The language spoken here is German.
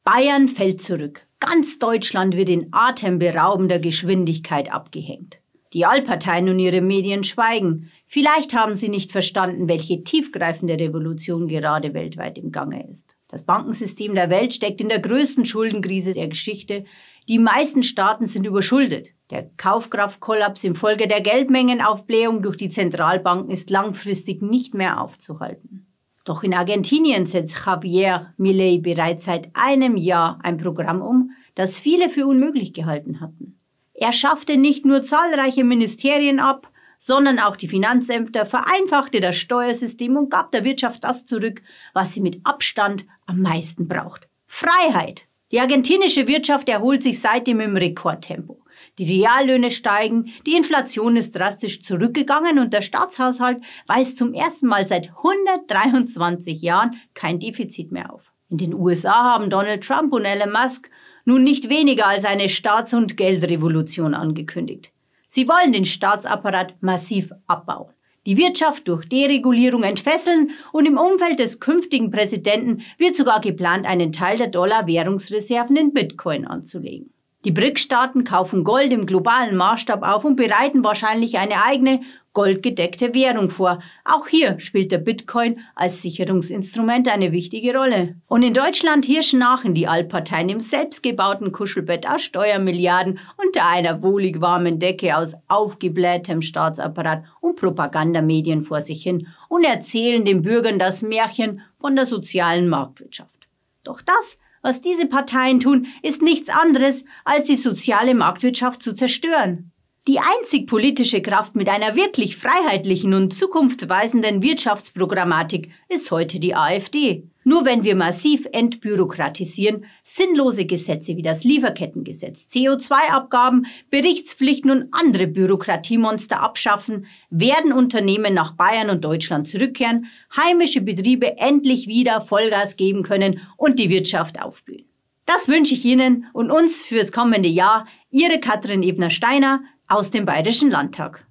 Bayern fällt zurück. Ganz Deutschland wird in atemberaubender Geschwindigkeit abgehängt. Die Allparteien und ihre Medien schweigen. Vielleicht haben sie nicht verstanden, welche tiefgreifende Revolution gerade weltweit im Gange ist. Das Bankensystem der Welt steckt in der größten Schuldenkrise der Geschichte. Die meisten Staaten sind überschuldet. Der Kaufkraftkollaps infolge der Geldmengenaufblähung durch die Zentralbanken ist langfristig nicht mehr aufzuhalten. Doch in Argentinien setzt Javier Milei bereits seit einem Jahr ein Programm um, das viele für unmöglich gehalten hatten. Er schaffte nicht nur zahlreiche Ministerien ab, sondern auch die Finanzämter, vereinfachte das Steuersystem und gab der Wirtschaft das zurück, was sie mit Abstand am meisten braucht: Freiheit. Die argentinische Wirtschaft erholt sich seitdem im Rekordtempo. Die Reallöhne steigen, die Inflation ist drastisch zurückgegangen und der Staatshaushalt weist zum ersten Mal seit 123 Jahren kein Defizit mehr auf. In den USA haben Donald Trump und Elon Musk nun nicht weniger als eine Staats- und Geldrevolution angekündigt. Sie wollen den Staatsapparat massiv abbauen, die Wirtschaft durch Deregulierung entfesseln und im Umfeld des künftigen Präsidenten wird sogar geplant, einen Teil der Dollar-Währungsreserven in Bitcoin anzulegen. Die BRICS-Staaten kaufen Gold im globalen Maßstab auf und bereiten wahrscheinlich eine eigene goldgedeckte Währung vor. Auch hier spielt der Bitcoin als Sicherungsinstrument eine wichtige Rolle. Und in Deutschland hier schnarchen die Altparteien im selbstgebauten Kuschelbett aus Steuermilliarden unter einer wohlig warmen Decke aus aufgeblähtem Staatsapparat und Propagandamedien vor sich hin und erzählen den Bürgern das Märchen von der sozialen Marktwirtschaft. Doch das, was diese Parteien tun, ist nichts anderes, als die soziale Marktwirtschaft zu zerstören. Die einzig politische Kraft mit einer wirklich freiheitlichen und zukunftsweisenden Wirtschaftsprogrammatik ist heute die AfD. Nur wenn wir massiv entbürokratisieren, sinnlose Gesetze wie das Lieferkettengesetz, CO2-Abgaben, Berichtspflichten und andere Bürokratiemonster abschaffen, werden Unternehmen nach Bayern und Deutschland zurückkehren, heimische Betriebe endlich wieder Vollgas geben können und die Wirtschaft aufblühen. Das wünsche ich Ihnen und uns fürs kommende Jahr. Ihre Katrin Ebner-Steiner aus dem Bayerischen Landtag.